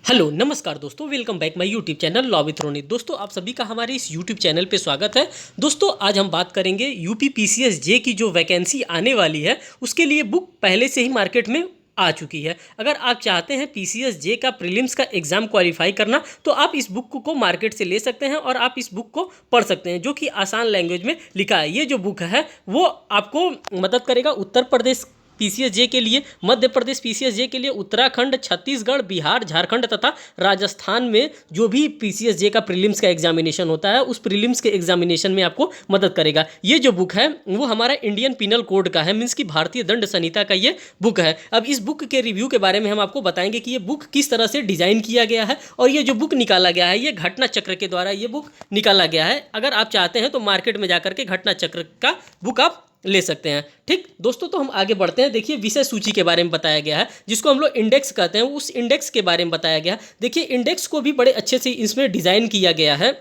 Hello नमस्कार दोस्तों, welcome back my YouTube channel law with Ronit. दोस्तों आप सभी का हमारे इस यूट्यूब चैनल पे स्वागत है। दोस्तों आज हम बात करेंगे यूपी पीसीएस जे की जो वैकेंसी आने वाली है उसके लिए बुक पहले से ही मार्केट में आ चुकी है। अगर आप चाहते हैं पीसीएस जे का प्रीलिम्स का एग्ज़ाम क्वालिफाई करना तो आप इस बुक को मार्केट से ले सकते हैं और आप इस बुक को पढ़ सकते हैं, जो कि आसान लैंग्वेज में लिखा है। ये जो बुक है वो आपको मदद करेगा उत्तर प्रदेश पीसीएस जे के लिए, मध्य प्रदेश पीसीएस जे के लिए, उत्तराखंड, छत्तीसगढ़, बिहार, झारखंड तथा राजस्थान में जो भी पीसीएस जे का प्रीलिम्स का एग्जामिनेशन होता है उस प्रीलिम्स के एग्जामिनेशन में आपको मदद करेगा। ये जो बुक है वो हमारा इंडियन पिनल कोड का है, मीन्स की भारतीय दंड संहिता का ये बुक है। अब इस बुक के रिव्यू के बारे में हम आपको बताएंगे कि ये बुक किस तरह से डिज़ाइन किया गया है और ये जो बुक निकाला गया है ये घटना चक्र के द्वारा ये बुक निकाला गया है। अगर आप चाहते हैं तो मार्केट में जाकर के घटना चक्र का बुक आप ले सकते हैं। ठीक दोस्तों, तो हम आगे बढ़ते हैं। देखिए विषय सूची के बारे में बताया गया है, जिसको हम लोग इंडेक्स कहते हैं, उस इंडेक्स के बारे में बताया गया है। देखिए इंडेक्स को भी बड़े अच्छे से इसमें डिज़ाइन किया गया है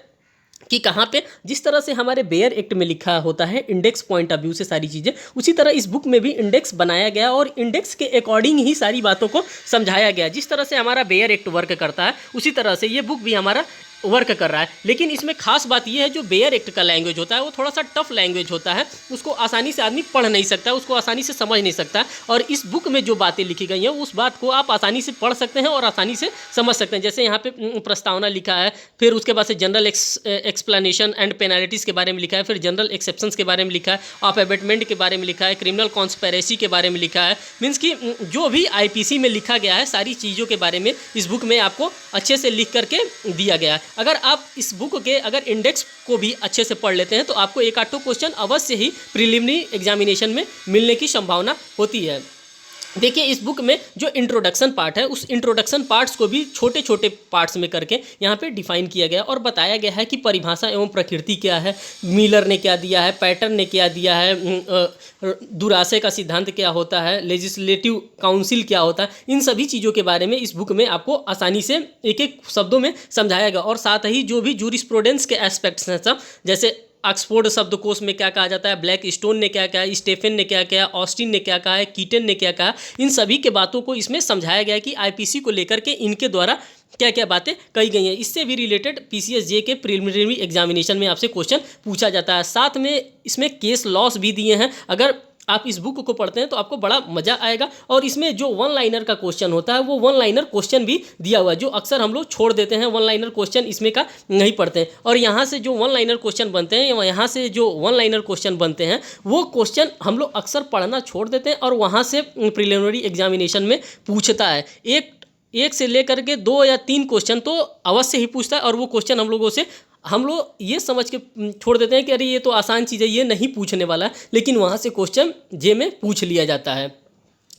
कि कहाँ पे जिस तरह से हमारे बेयर एक्ट में लिखा होता है इंडेक्स पॉइंट ऑफ व्यू से सारी चीज़ें, उसी तरह इस बुक में भी इंडेक्स बनाया गया और इंडेक्स के अकॉर्डिंग ही सारी बातों को समझाया गया। जिस तरह से हमारा बेयर एक्ट वर्क करता है उसी तरह से ये बुक भी हमारा वर्क कर रहा है। लेकिन इसमें खास बात यह है जो बेयर एक्ट का लैंग्वेज होता है वो थोड़ा सा टफ लैंग्वेज होता है, उसको आसानी से आदमी पढ़ नहीं सकता, उसको आसानी से समझ नहीं सकता। और इस बुक में जो बातें लिखी गई हैं उस बात को आप आसानी से पढ़ सकते हैं और आसानी से समझ सकते हैं। जैसे यहाँ पे प्रस्तावना लिखा है, फिर उसके बाद से जनरल एक्सप्लेनेशन एंड पेनाल्टीज़ के बारे में लिखा है, फिर जनरल एक्सेप्शंस के बारे में लिखा है, ऑफ एबेटमेंट के बारे में लिखा है, क्रिमिनल कॉन्स्पेरेसी के बारे में लिखा है। मीन्स कि जो भी आईपीसी में लिखा गया है सारी चीज़ों के बारे में इस बुक में आपको अच्छे से लिख करके दिया गया है। अगर आप इस बुक के अगर इंडेक्स को भी अच्छे से पढ़ लेते हैं तो आपको एक आध क्वेश्चन अवश्य ही प्रीलिमिनरी एग्जामिनेशन में मिलने की संभावना होती है। देखिए इस बुक में जो इंट्रोडक्शन पार्ट है उस इंट्रोडक्शन पार्ट्स को भी छोटे छोटे पार्ट्स में करके यहाँ पे डिफाइन किया गया और बताया गया है कि परिभाषा एवं प्रकृति क्या है, मिलर ने क्या दिया है, पैटर्न ने क्या दिया है, दुराशय का सिद्धांत क्या होता है, लेजिस्लेटिव काउंसिल क्या होता है। इन सभी चीज़ों के बारे में इस बुक में आपको आसानी से एक एक शब्दों में समझाया गया। और साथ ही जो भी जूरिस्प्रूडेंस के एस्पेक्ट्स हैं सब, जैसे ऑक्सफोर्ड शब्दकोश में क्या कहा जाता है, ब्लैक स्टोन ने क्या कहा, स्टेफन ने क्या कहा, ऑस्टिन ने क्या कहा है, कीटन ने क्या कहा, इन सभी के बातों को इसमें समझाया गया है कि आईपीसी को लेकर के इनके द्वारा क्या क्या बातें कही गई हैं। इससे भी रिलेटेड पीसीएस जे के प्रीलिमिनरी एग्जामिनेशन में आपसे क्वेश्चन पूछा जाता है। साथ में इसमें केस लॉस भी दिए हैं। अगर आप इस बुक को पढ़ते हैं तो आपको बड़ा मज़ा आएगा। और इसमें जो वन लाइनर का क्वेश्चन होता है वो वन लाइनर क्वेश्चन भी दिया हुआ है, जो अक्सर हम लोग छोड़ देते हैं। वन लाइनर क्वेश्चन इसमें का नहीं पढ़ते हैं और यहाँ से जो वन लाइनर क्वेश्चन बनते हैं, यहाँ से जो वन लाइनर क्वेश्चन बनते हैं वो क्वेश्चन हम लोग अक्सर पढ़ना छोड़ देते हैं और वहाँ से प्रीलिमिनरी एग्जामिनेशन में पूछता है। एक से लेकर के 2 या 3 क्वेश्चन तो अवश्य ही पूछता है और वो क्वेश्चन हम लोग ये समझ के छोड़ देते हैं कि अरे ये तो आसान चीज़ है, ये नहीं पूछने वाला है, लेकिन वहाँ से क्वेश्चन जे में पूछ लिया जाता है।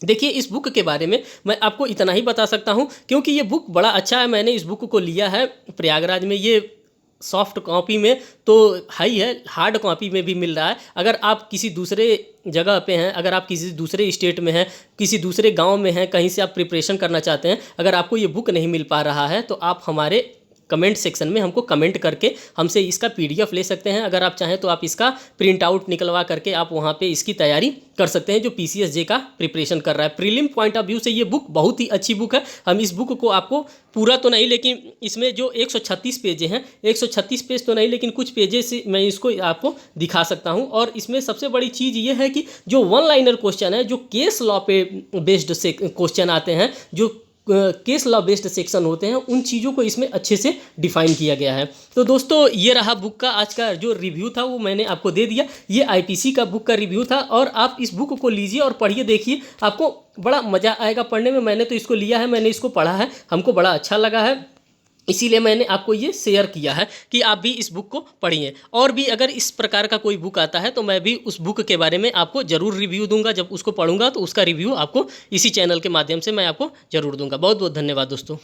देखिए इस बुक के बारे में मैं आपको इतना ही बता सकता हूँ क्योंकि ये बुक बड़ा अच्छा है। मैंने इस बुक को लिया है प्रयागराज में, ये सॉफ्ट कॉपी में तो हाई है, हार्ड कॉपी में भी मिल रहा है। अगर आप किसी दूसरे जगह पे हैं, अगर आप किसी दूसरे स्टेट में हैं, किसी दूसरे गांव में हैं, कहीं से आप प्रिपरेशन करना चाहते हैं, अगर आपको ये बुक नहीं मिल पा रहा है तो आप हमारे कमेंट सेक्शन में हमको कमेंट करके हमसे इसका पीडीएफ ले सकते हैं। अगर आप चाहें तो आप इसका प्रिंट आउट निकलवा करके आप वहाँ पे इसकी तैयारी कर सकते हैं जो पीसीएस जे का प्रिपरेशन कर रहा है। प्रीलिम पॉइंट ऑफ व्यू से ये बुक बहुत ही अच्छी बुक है। हम इस बुक को आपको पूरा तो नहीं, लेकिन इसमें जो 136 पेजें हैं, 136 पेज तो नहीं लेकिन कुछ पेजेस से मैं इसको आपको दिखा सकता हूँ। और इसमें सबसे बड़ी चीज़ ये है कि जो वन लाइनर क्वेश्चन है, जो केस लॉ पे बेस्ड से क्वेश्चन आते हैं, जो केस लॉ बेस्ड सेक्शन होते हैं, उन चीज़ों को इसमें अच्छे से डिफाइन किया गया है। तो दोस्तों ये रहा बुक का आज का जो रिव्यू था वो मैंने आपको दे दिया। ये आईपीसी का बुक का रिव्यू था और आप इस बुक को लीजिए और पढ़िए, देखिए आपको बड़ा मज़ा आएगा पढ़ने में। मैंने तो इसको लिया है, मैंने इसको पढ़ा है, हमको बड़ा अच्छा लगा है, इसीलिए मैंने आपको ये शेयर किया है कि आप भी इस बुक को पढ़िए। और भी अगर इस प्रकार का कोई बुक आता है तो मैं भी उस बुक के बारे में आपको ज़रूर रिव्यू दूंगा। जब उसको पढ़ूंगा तो उसका रिव्यू आपको इसी चैनल के माध्यम से मैं आपको ज़रूर दूंगा। बहुत बहुत धन्यवाद दोस्तों।